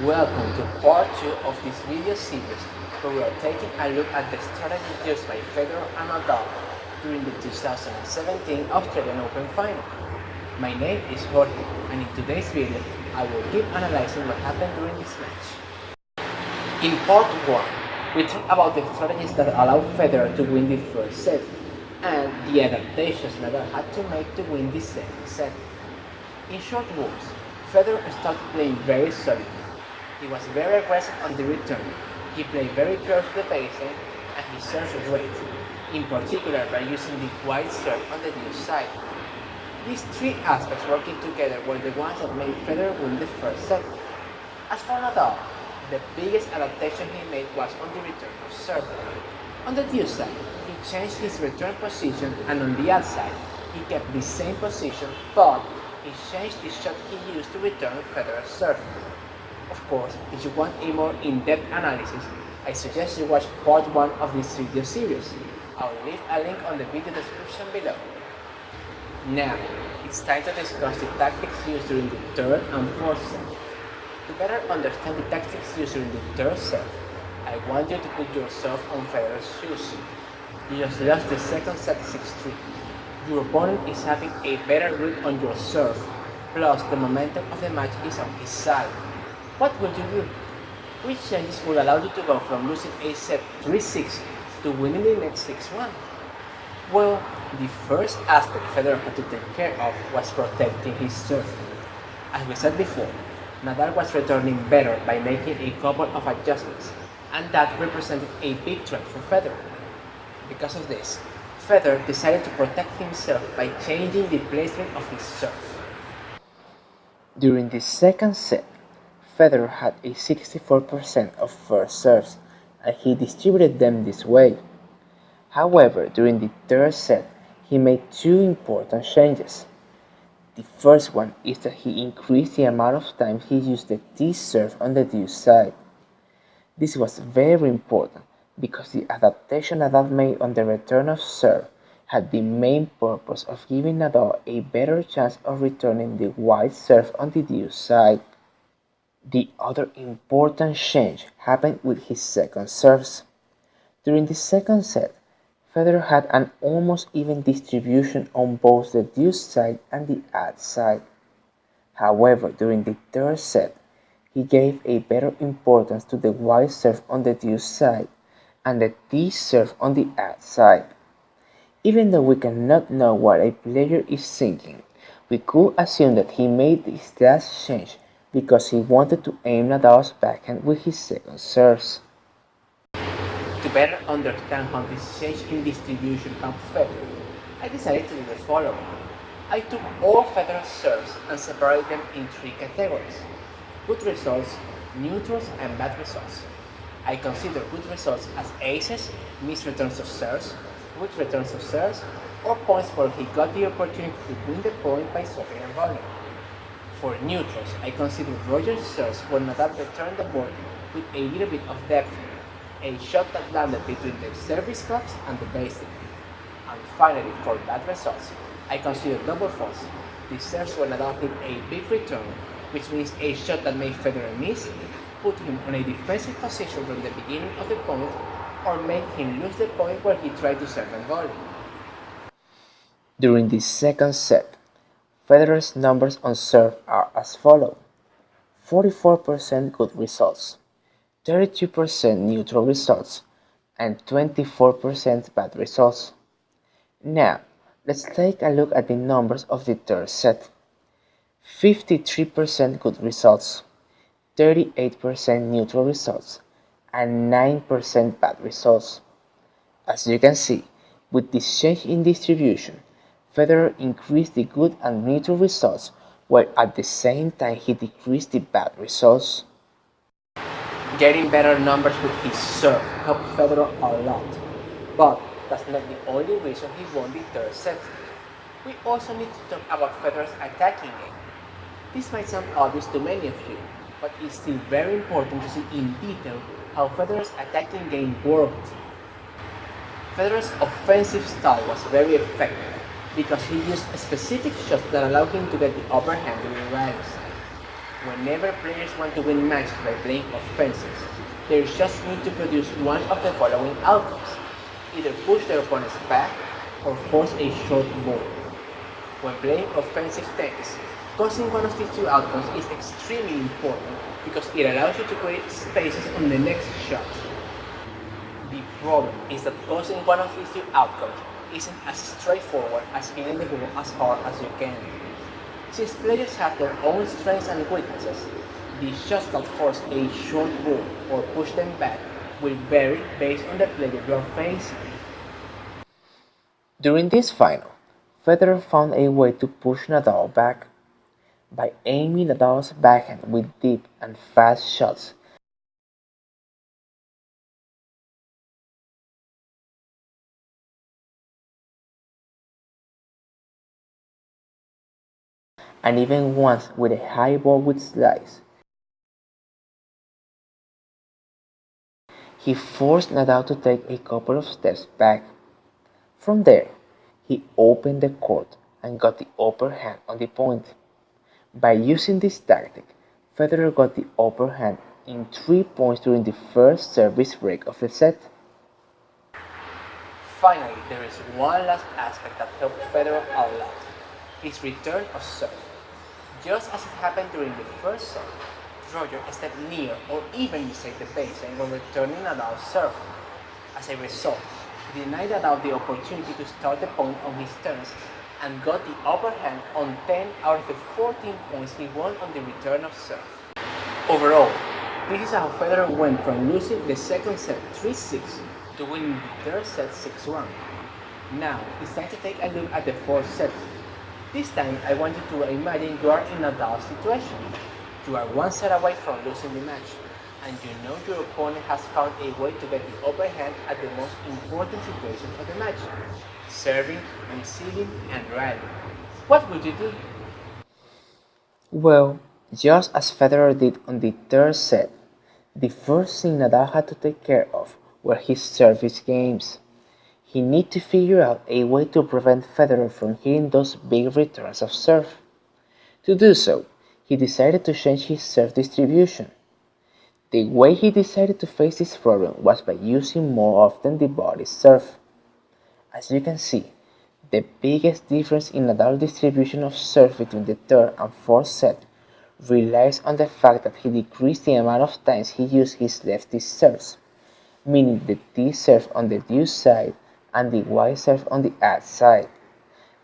Welcome to part 2 of this video series where we are taking a look at the strategies used by Federer and Nadal during the 2017 Australian Open final. My name is Jorge and in today's video I will keep analyzing what happened during this match. In part 1, we talked about the strategies that allowed Federer to win the first set and the adaptations Nadal had to make to win the second set. In short words, Federer started playing very solidly. He was very aggressive on the return, he played very close to the baseline, and he served great, in particular by using the wide serve on the deuce side. These three aspects working together were the ones that made Federer win the first set. As for Nadal, the biggest adaptation he made was on the return of serve. On the deuce side, he changed his return position, and on the outside, he kept the same position, but he changed the shot he used to return Federer's serve. Of course, if you want a more in-depth analysis, I suggest you watch part 1 of this video series. I'll leave a link on the video description below. Now, it's time to discuss the tactics used during the third and fourth set. To better understand the tactics used during the third set, I want you to put yourself on Federer's shoes. You just lost the second set 6-3. Your opponent is having a better read on your serve, plus the momentum of the match is on his side. What will you do? Which changes will allow you to go from losing a set 3-6 to winning the next 6-1? Well, the first aspect Federer had to take care of was protecting his serve. As we said before, Nadal was returning better by making a couple of adjustments, and that represented a big threat for Federer. Because of this, Federer decided to protect himself by changing the placement of his serve. During the second set, Federer had a 64% of first serves, and he distributed them this way. However, during the third set, he made two important changes. The first one is that he increased the amount of time he used the T serve on the deuce side. This was very important because the adaptation Nadal made on the return of serve had the main purpose of giving Nadal a better chance of returning the wide serve on the deuce side. The other important change happened with his second serves. During the second set, Federer had an almost even distribution on both the deuce side and the ad side. However, during the third set, he gave a better importance to the wide serve on the deuce side and the T serve on the ad side. Even though we cannot know what a player is thinking, we could assume that he made this last change because he wanted to aim Nadal's backhand with his second serves. To better understand how this change in distribution helped Federer, I decided to do the following. I took all Federer's serves and separated them in three categories: good results, neutrals, and bad results. I consider good results as aces, missed returns of serves, weak returns of serves, or points where he got the opportunity to win the point by serving and volleying. For neutrals, I consider Roger's serves when Nadal returned the ball with a little bit of depth, a shot that landed between the service box and the baseline. And finally, for bad results, I consider double faults, the serves when Nadal hit a big return, which means a shot that made Federer miss, put him on a defensive position from the beginning of the point, or made him lose the point where he tried to serve and volley. During the second set, Federer's numbers on serve are as follows: 44% good results, 32% neutral results, and 24% bad results. Now, let's take a look at the numbers of the third set. 53% good results, 38% neutral results, and 9% bad results. As you can see, with this change in distribution, Federer increased the good and neutral results, while at the same time he decreased the bad results. Getting better numbers with his serve helped Federer a lot, but that's not the only reason he won the third set. We also need to talk about Federer's attacking game. This might sound obvious to many of you, but it's still very important to see in detail how Federer's attacking game worked. Federer's offensive style was very effective because he used specific shots that allowed him to get the upper hand during the right side. Whenever players want to win matches by playing offensive, they just need to produce one of the following outcomes: either push their opponents back or force a short ball. When playing offensive tennis, causing one of these two outcomes is extremely important because it allows you to create spaces on the next shot. The problem is that causing one of these two outcomes isn't as straightforward as hitting the ball as hard as you can. Since players have their own strengths and weaknesses, the shots that force a short ball or push them back will vary based on the player you are facing. During this final, Federer found a way to push Nadal back by aiming Nadal's backhand with deep and fast shots. And even once with a high ball with slice. He forced Nadal to take a couple of steps back. From there, he opened the court and got the upper hand on the point. By using this tactic, Federer got the upper hand in 3 points during the first service break of the set. Finally, there is one last aspect that helped Federer a lot: his return of serve. Just as it happened during the first set, Roger stepped near or even beside the baseline when returning Nadal's serve. As a result, he denied Nadal the opportunity to start the point on his terms and got the upper hand on 10 out of the 14 points he won on the return of serve. Overall, this is how Federer went from losing the second set 3-6 to winning the third set 6-1. Now, it's time to take a look at the fourth set. This time, I want you to imagine you are in Nadal's situation. You are one set away from losing the match, and you know your opponent has found a way to get the upper hand at the most important situation of the match: serving, receiving, and rallying. What would you do? Well, just as Federer did on the third set, the first thing Nadal had to take care of were his service games. He needed to figure out a way to prevent Federer from hitting those big returns of serve. To do so, he decided to change his serve distribution. The way he decided to face this problem was by using more often the body serve. As you can see, the biggest difference in Nadal's distribution of serve between the third and fourth set relies on the fact that he decreased the amount of times he used his lefty serves, meaning the T serve on the deuce side and the Y serve on the add side,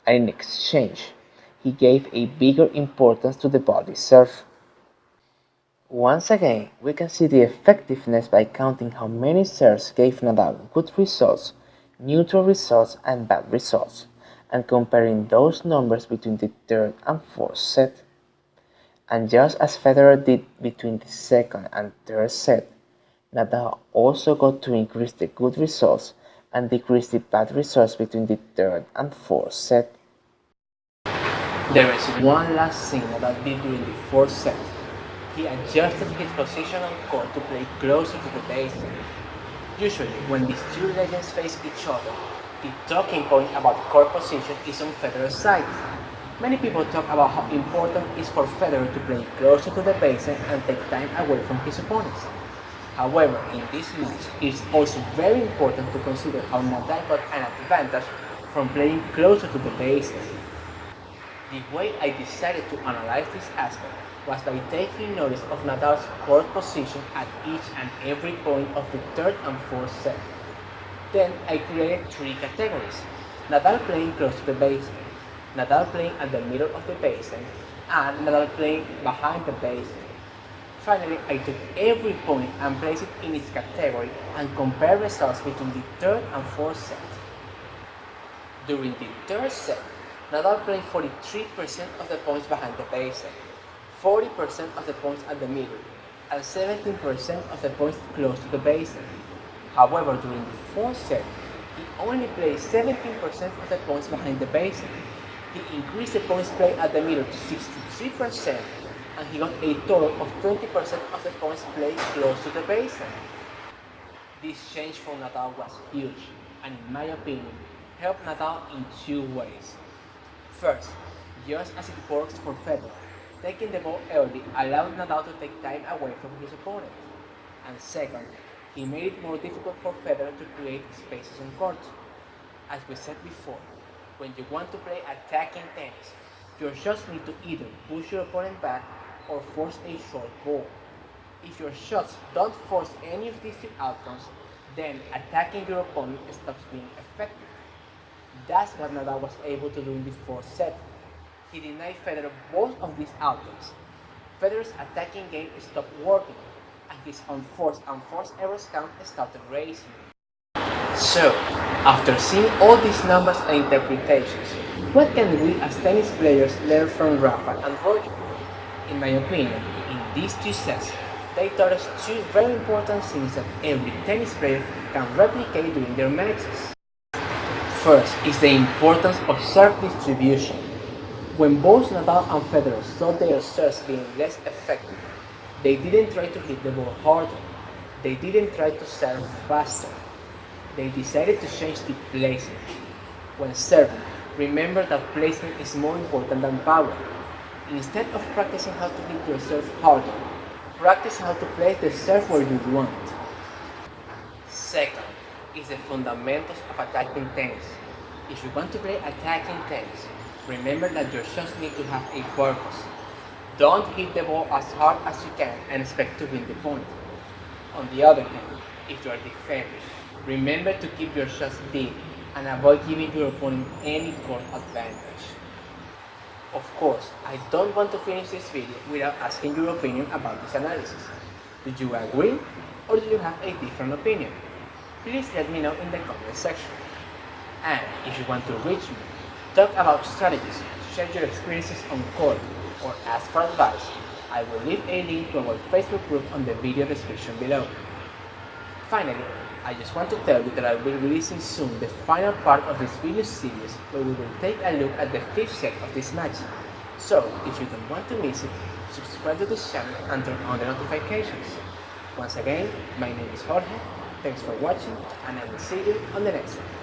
and in exchange, he gave a bigger importance to the body serve. Once again, we can see the effectiveness by counting how many serves gave Nadal good results, neutral results, and bad results, and comparing those numbers between the third and fourth set. And just as Federer did between the second and third set, Nadal also got to increase the good results and decrease the bad results between the third and fourth set. There is one last thing Nadal did during the fourth set. He adjusted his position on court to play closer to the baseline. Usually, when these two legends face each other, the talking point about court position is on Federer's side. Many people talk about how important it is for Federer to play closer to the baseline and take time away from his opponents. However, in this match, it is also very important to consider how Nadal got an advantage from playing closer to the baseline. The way I decided to analyze this aspect was by taking notice of Nadal's court position at each and every point of the third and fourth set. Then I created 3 categories: Nadal playing close to the baseline, Nadal playing at the middle of the baseline, and Nadal playing behind the baseline. Finally, I took every point and placed it in its category and compared results between the third and fourth set. During the third set, Nadal played 43% of the points behind the baseline, 40% of the points at the middle, and 17% of the points close to the baseline. However, during the fourth set, he only played 17% of the points behind the baseline. He increased the points played at the middle to 63%, and he got a total of 20% of the points played close to the baseline. This change for Nadal was huge, and in my opinion, helped Nadal in 2 ways. First, just as it works for Federer, Taking the ball early allowed Nadal to take time away from his opponent. And second, he made it more difficult for Federer to create spaces on court. As we said before, when you want to play attacking tennis, your shots need to either push your opponent back or force a short ball. If your shots don't force any of these two outcomes, then attacking your opponent stops being effective. That's what Nadal was able to do in the fourth set. He denied Federer both of these outcomes. Federer's attacking game stopped working, and his unforced and forced errors count started raising. So, after seeing all these numbers and interpretations, what can we as tennis players learn from Rafa and Roger? In my opinion, in these two sets, they taught us two very important things that every tennis player can replicate during their matches. First is the importance of serve distribution. When both Nadal and Federer saw their serves being less effective, they didn't try to hit the ball harder. They didn't try to serve faster. They decided to change the placement. When serving, remember that placement is more important than power. Instead of practicing how to hit your serve harder, practice how to place the serve where you want. Second is the fundamentals of attacking tennis. If you want to play attacking tennis, remember that your shots need to have a purpose. Don't hit the ball as hard as you can and expect to win the point. On the other hand, if you are defending, remember to keep your shots deep and avoid giving your opponent any court advantage. Of course, I don't want to finish this video without asking your opinion about this analysis. Do you agree or do you have a different opinion? Please let me know in the comment section. And if you want to reach me, talk about strategies, share your experiences on court, or ask for advice, I will leave a link to our Facebook group on the video description below. Finally, I just want to tell you that I will be releasing soon the final part of this video series where we will take a look at the fifth set of this match. So, if you don't want to miss it, subscribe to this channel and turn on the notifications. Once again, my name is Jorge, thanks for watching, and I will see you on the next one.